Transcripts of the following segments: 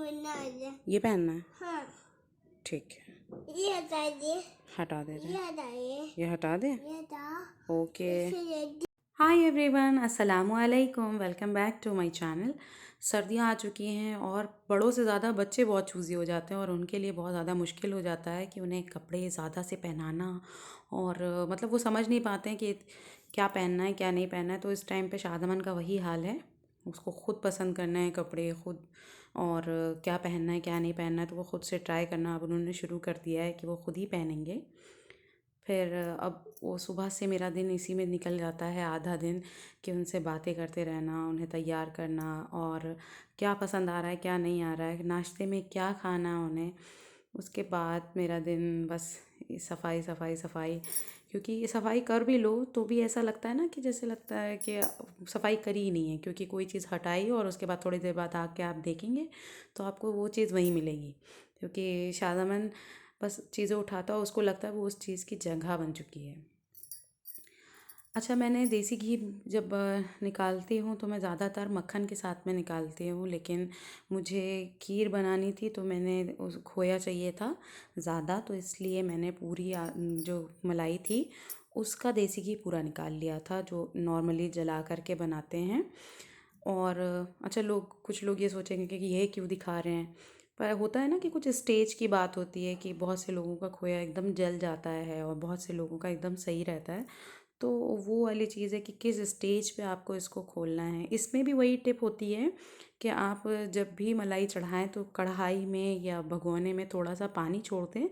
ये पहनना है, हाँ, ठीक है। ये हटा दे, हटा दे रहे ये हैं। हटा दे, ये हटा दे, ये हटा, ओके। इसे हाय एवरीवन, अस्सलामु अलैकुम, welcome back to my channel. सर्दियाँ आ चुकी हैं और बड़ों से ज़्यादा बच्चे बहुत चूज़ी हो जाते हैं और उनके लिए बहुत ज़्यादा मुश्किल हो जाता है कि उन्हें कपड़े ज़्यादा से पहनाना और मतलब वो समझ नहीं पाते हैं कि क्या पहनना है क्या नहीं पहनना है। तो इस टाइम पे शादमन का वही हाल है, उसको खुद पसंद करना है कपड़े खुद, और क्या पहनना है क्या नहीं पहनना है तो वो खुद से ट्राई करना अब उन्होंने शुरू कर दिया है कि वो खुद ही पहनेंगे। फिर अब वो सुबह से मेरा दिन इसी में निकल जाता है, आधा दिन, कि उनसे बातें करते रहना, उन्हें तैयार करना और क्या पसंद आ रहा है क्या नहीं आ रहा है, नाश्ते में क्या खाना है उन्हें। उसके बाद मेरा दिन बस सफाई सफाई सफाई, क्योंकि ये सफाई कर भी लो तो भी ऐसा लगता है ना कि जैसे लगता है कि सफाई करी ही नहीं है, क्योंकि कोई चीज़ हटाई और उसके बाद थोड़ी देर बाद आके आप देखेंगे तो आपको वो चीज़ वहीं मिलेगी, क्योंकि शादामन बस चीज़ें उठाता है, उसको लगता है वो उस चीज़ की जगह बन चुकी है। अच्छा, मैंने देसी घी जब निकालती हूँ तो मैं ज़्यादातर मक्खन के साथ में निकालती हूँ, लेकिन मुझे खीर बनानी थी तो मैंने उस खोया चाहिए था ज़्यादा, तो इसलिए मैंने पूरी जो मलाई थी उसका देसी घी पूरा निकाल लिया था, जो नॉर्मली जला करके बनाते हैं। और अच्छा, कुछ लोग ये सोचेंगे कि ये क्यों दिखा रहे हैं, पर होता है ना कि कुछ स्टेज की बात होती है कि बहुत से लोगों का खोया एकदम जल जाता है और बहुत से लोगों का एकदम सही रहता है। तो वो वाली चीज़ है कि किस स्टेज पे आपको इसको खोलना है। इसमें भी वही टिप होती है कि आप जब भी मलाई चढ़ाएं तो कढ़ाई में या भगोने में थोड़ा सा पानी छोड़ दें,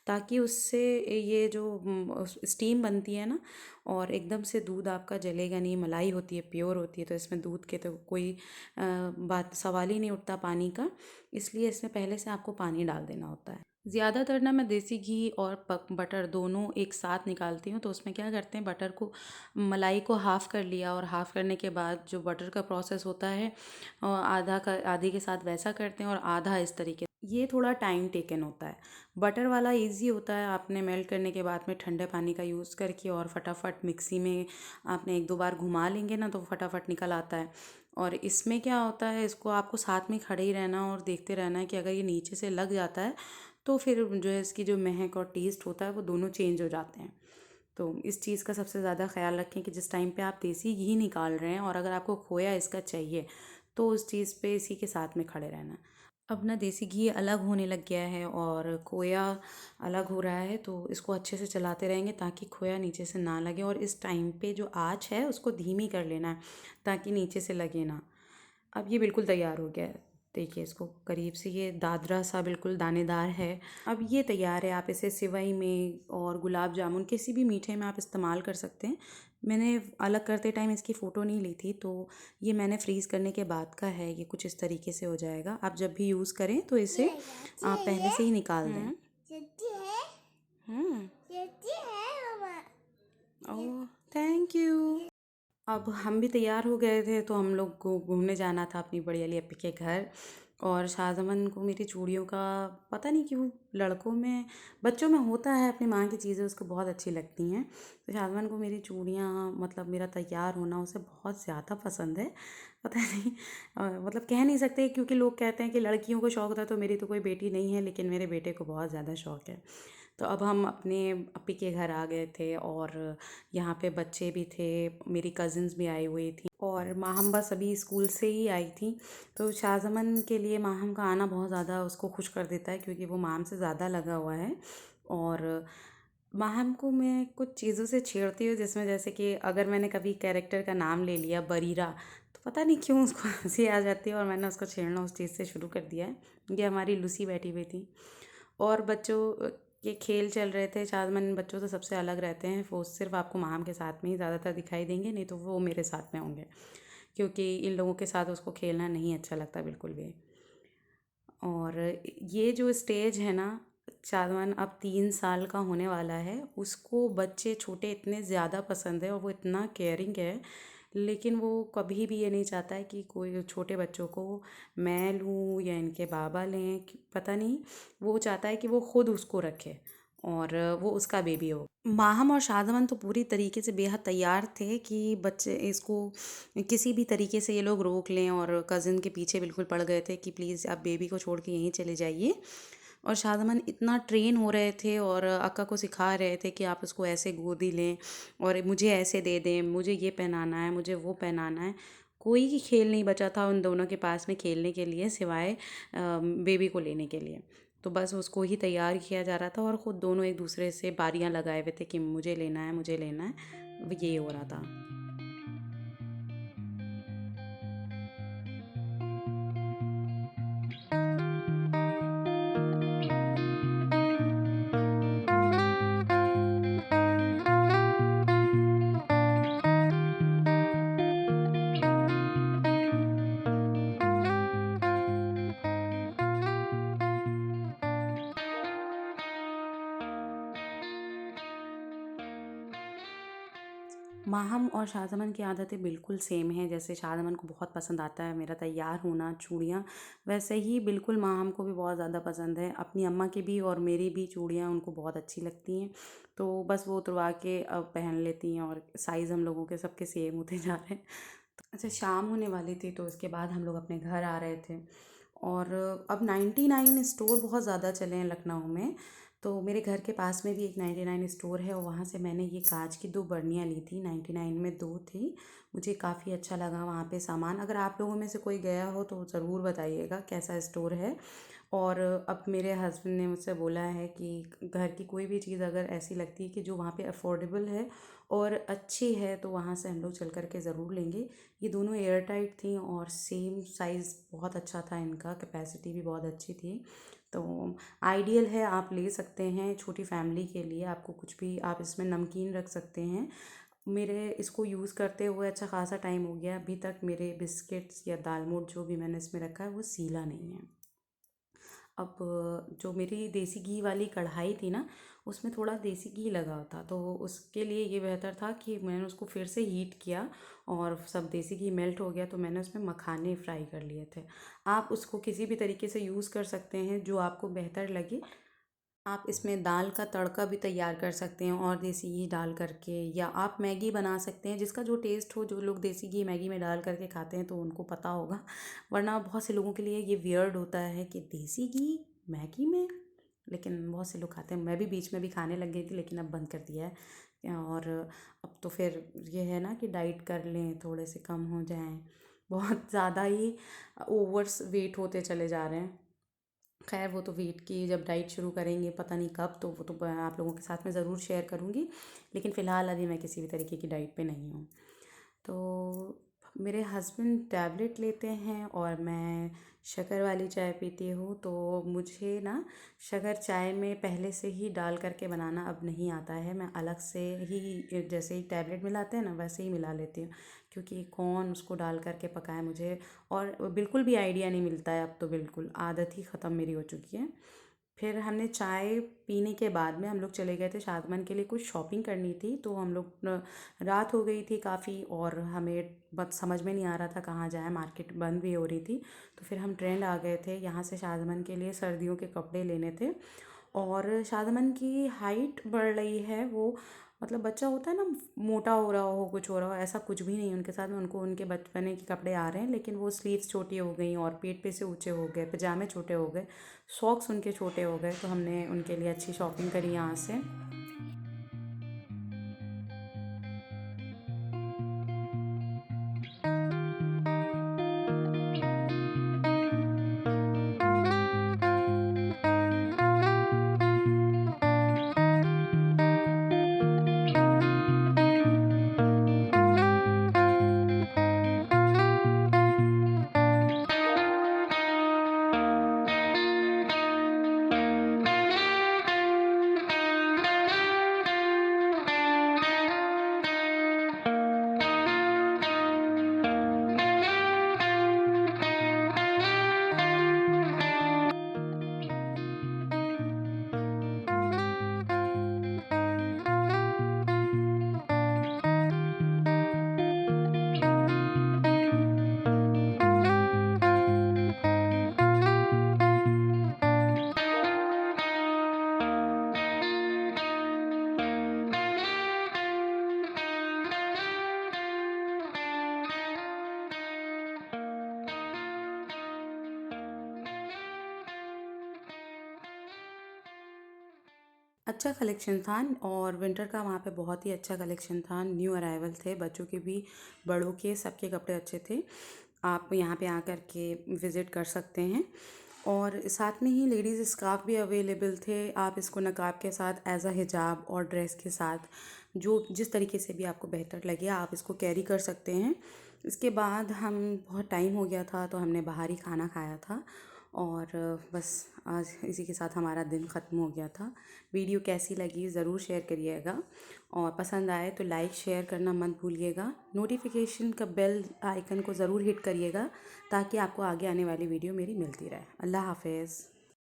ताकि उससे ये जो स्टीम बनती है ना, और एकदम से दूध आपका जलेगा नहीं, मलाई होती है प्योर होती है तो इसमें दूध के तो कोई बात सवाल ही नहीं उठता पानी का, इसलिए इसमें पहले से आपको पानी डाल देना होता है। ज़्यादातर ना मैं देसी घी और बटर दोनों एक साथ निकालती हूँ, तो उसमें क्या करते हैं, बटर को मलाई को हाफ़ कर लिया और हाफ़ करने के बाद जो बटर का प्रोसेस होता है आधा का आधी के साथ वैसा करते हैं और आधा इस तरीके, ये थोड़ा टाइम टेकन होता है। बटर वाला इजी होता है, आपने मेल्ट करने के बाद में ठंडे पानी का यूज़ करके और फटाफट मिक्सी में आपने एक दो बार घुमा लेंगे ना तो फटाफट निकल आता है। और इसमें क्या होता है, इसको आपको साथ में खड़े ही रहना और देखते रहना है कि अगर ये नीचे से लग जाता है तो फिर जो है इसकी जो महक और टेस्ट होता है वो दोनों चेंज हो जाते हैं। तो इस चीज़ का सबसे ज़्यादा ख्याल रखें कि जिस टाइम पे आप देसी घी निकाल रहे हैं और अगर आपको खोया इसका चाहिए तो उस चीज़ पे इसी के साथ में खड़े रहना। अब ना देसी घी अलग होने लग गया है और खोया अलग हो रहा है, तो इसको अच्छे से चलाते रहेंगे ताकि खोया नीचे से ना लगे, और इस टाइम पे जो आँच है उसको धीमी कर लेना है ताकि नीचे से लगे ना। अब ये बिल्कुल तैयार हो गया है, देखिए इसको करीब से, ये दादरा सा बिल्कुल दानेदार है। अब ये तैयार है, आप इसे सिवई में और गुलाब जामुन किसी भी मीठे में आप इस्तेमाल कर सकते हैं। मैंने अलग करते टाइम इसकी फ़ोटो नहीं ली थी, तो ये मैंने फ्रीज़ करने के बाद का है, ये कुछ इस तरीके से हो जाएगा। आप जब भी यूज़ करें तो इसे आप पहले से ही निकाल दें। हम्म, ओह थैंक यू। अब हम भी तैयार हो गए थे तो हम लोग को घूमने जाना था अपनी बड़ी वाली अपी के घर, और शाहजमन को मेरी चूड़ियों का पता नहीं क्यों, लड़कों में बच्चों में होता है, अपनी माँ की चीज़ें उसको बहुत अच्छी लगती हैं, तो शाहजमन को मेरी चूड़ियाँ मतलब मेरा तैयार होना उसे बहुत ज़्यादा पसंद है। पता नहीं मतलब कह नहीं सकते, क्योंकि लोग कहते हैं कि लड़कियों को शौक़ होता है, तो मेरी तो कोई बेटी नहीं है, लेकिन मेरे बेटे को बहुत ज़्यादा शौक़ है। तो अब हम अपने अपी के घर आ गए थे और यहाँ पे बच्चे भी थे, मेरी कज़िन्स भी आई हुई थी और माहम बस अभी स्कूल से ही आई थी। तो शाहजमन के लिए माहम का आना बहुत ज़्यादा उसको खुश कर देता है, क्योंकि वो माम से ज़्यादा लगा हुआ है। और माहम को मैं कुछ चीज़ों से छेड़ती हूँ, जिसमें जैसे कि अगर मैंने कभी कैरेक्टर का नाम ले लिया बरीरा, तो पता नहीं क्यों उसको हंसी आ जाती है और मैंने उसको छेड़ना उस चीज़ से शुरू कर दिया है। ये हमारी लूसी बैठी हुई थी और बच्चों के खेल चल रहे थे। शादमन बच्चों से सबसे अलग रहते हैं, वो सिर्फ आपको माम के साथ में ही ज़्यादातर दिखाई देंगे, नहीं तो वो मेरे साथ में होंगे, क्योंकि इन लोगों के साथ उसको खेलना नहीं अच्छा लगता बिल्कुल भी। और ये जो स्टेज है ना, शादमन अब 3 साल का होने वाला है, उसको बच्चे छोटे इतने ज़्यादा पसंद है और वो इतना केयरिंग है, लेकिन वो कभी भी ये नहीं चाहता है कि कोई छोटे बच्चों को मैं लूँ या इनके बाबा लें, पता नहीं, वो चाहता है कि वो खुद उसको रखे और वो उसका बेबी हो। माहम और शादमन तो पूरी तरीके से बेहद तैयार थे कि बच्चे इसको किसी भी तरीके से ये लोग रोक लें, और कज़िन के पीछे बिल्कुल पड़ गए थे कि प्लीज़ आप बेबी को छोड़ के यहीं चले जाइए। और शादमन इतना ट्रेन हो रहे थे और अक्का को सिखा रहे थे कि आप उसको ऐसे गोदी लें और मुझे ऐसे दे दें, मुझे ये पहनाना है, मुझे वो पहनाना है। कोई ही खेल नहीं बचा था उन दोनों के पास में खेलने के लिए, सिवाय बेबी को लेने के लिए। तो बस उसको ही तैयार किया जा रहा था और ख़ुद दोनों एक दूसरे से बारियां लगाए हुए थे कि मुझे लेना है, मुझे लेना है। ये हो रहा था। माहम और शाज़मन की आदतें बिल्कुल सेम हैं। जैसे शाज़मन को बहुत पसंद आता है मेरा तैयार होना, चूड़ियाँ, वैसे ही बिल्कुल माहम को भी बहुत ज़्यादा पसंद है। अपनी अम्मा की भी और मेरी भी चूड़ियाँ उनको बहुत अच्छी लगती हैं। तो बस वो तुड़वा के अब पहन लेती हैं और साइज़ हम लोगों के सबके सेम होते जा रहे हैं। अच्छा, शाम होने वाली थी तो उसके बाद हम लोग अपने घर आ रहे थे। और अब 99 स्टोर बहुत ज़्यादा चले हैं लखनऊ में। तो मेरे घर के पास में भी एक 99 स्टोर है और वहाँ से मैंने ये कांच की 2 बर्नियाँ ली थी। 99 में 2 थी। मुझे काफ़ी अच्छा लगा वहाँ पे सामान। अगर आप लोगों में से कोई गया हो तो ज़रूर बताइएगा कैसा स्टोर है। और अब मेरे हस्बैंड ने मुझसे बोला है कि घर की कोई भी चीज़ अगर ऐसी लगती है कि जो वहाँ पे अफोर्डेबल है और अच्छी है तो वहाँ से हम लोग चल कर के ज़रूर लेंगे। ये दोनों एयर टाइट थी और सेम साइज़ बहुत अच्छा था इनका, कैपेसिटी भी बहुत अच्छी थी। तो आइडियल है, आप ले सकते हैं छोटी फैमिली के लिए। आपको कुछ भी, आप इसमें नमकीन रख सकते हैं। मेरे इसको यूज़ करते हुए अच्छा खासा टाइम हो गया, अभी तक मेरे बिस्किट्स या दालमोट जो भी मैंने इसमें रखा है वो सीला नहीं है। अब जो मेरी देसी घी वाली कढ़ाई थी ना, उसमें थोड़ा देसी घी लगा था, तो उसके लिए ये बेहतर था कि मैंने उसको फिर से हीट किया और सब देसी घी मेल्ट हो गया तो मैंने उसमें मखाने फ्राई कर लिए थे। आप उसको किसी भी तरीके से यूज़ कर सकते हैं जो आपको बेहतर लगे। आप इसमें दाल का तड़का भी तैयार कर सकते हैं और देसी घी डाल करके, या आप मैगी बना सकते हैं, जिसका जो टेस्ट हो। जो लोग देसी घी मैगी में डाल करके खाते हैं तो उनको पता होगा, वरना बहुत से लोगों के लिए ये वियर्ड होता है कि देसी घी मैगी में। लेकिन बहुत से लोग खाते हैं, मैं भी बीच में भी खाने लग गई थी लेकिन अब बंद कर दिया है। और अब तो फिर ये है ना कि डाइट कर लें, थोड़े से कम हो जाएं, बहुत ज़्यादा ही ओवर्स वेट होते चले जा रहे हैं। खैर वो तो वेट की जब डाइट शुरू करेंगे पता नहीं कब, तो वो तो आप लोगों के साथ में ज़रूर शेयर करूँगी। लेकिन फ़िलहाल अभी मैं किसी भी तरीके की डाइट पे नहीं हूँ। तो मेरे हस्बैंड टैबलेट लेते हैं और मैं शक्कर वाली चाय पीती हूँ। तो मुझे ना शक्कर चाय में पहले से ही डाल करके बनाना अब नहीं आता है। मैं अलग से ही, जैसे ही टैबलेट मिलाते हैं ना वैसे ही मिला लेती हूँ, क्योंकि कौन उसको डाल करके पकाए मुझे। और बिल्कुल भी आइडिया नहीं मिलता है, अब तो बिल्कुल आदत ही ख़त्म मेरी हो चुकी है। फिर हमने चाय पीने के बाद में हम लोग चले गए थे शादमन के लिए, कुछ शॉपिंग करनी थी। तो हम लोग रात हो गई थी काफ़ी और हमें बस समझ में नहीं आ रहा था कहाँ जाएं, मार्केट बंद भी हो रही थी। तो फिर हम ट्रेंड आ गए थे यहाँ से शादमन के लिए सर्दियों के कपड़े लेने थे। और शादमन की हाइट बढ़ रही है, वो मतलब बच्चा होता है ना, मोटा हो रहा हो, कुछ हो रहा हो, ऐसा कुछ भी नहीं है उनके साथ में। उनको उनके बचपने के कपड़े आ रहे हैं, लेकिन वो स्लीव्स छोटी हो गई और पेट पे से ऊंचे हो गए, पजामे छोटे हो गए, सॉक्स उनके छोटे हो गए। तो हमने उनके लिए अच्छी शॉपिंग करी यहाँ से। अच्छा कलेक्शन था। और विंटर का वहाँ पे बहुत ही अच्छा कलेक्शन था। न्यू अराइवल थे, बच्चों के भी बड़ों के सबके कपड़े अच्छे थे। आप यहाँ पे आकर के विज़िट कर सकते हैं। और साथ में ही लेडीज़ स्कार्फ भी अवेलेबल थे। आप इसको नकाब के साथ एज अ हिजाब और ड्रेस के साथ जो जिस तरीके से भी आपको बेहतर लगे आप इसको कैरी कर सकते हैं। इसके बाद हम बहुत टाइम हो गया था तो हमने बाहर ही खाना खाया था। और बस आज इसी के साथ हमारा दिन ख़त्म हो गया था। वीडियो कैसी लगी ज़रूर शेयर करिएगा, और पसंद आए तो लाइक शेयर करना मत भूलिएगा। नोटिफिकेशन का बेल आइकन को ज़रूर हिट करिएगा ताकि आपको आगे आने वाली वीडियो मेरी मिलती रहे। अल्लाह हाफ़िज़।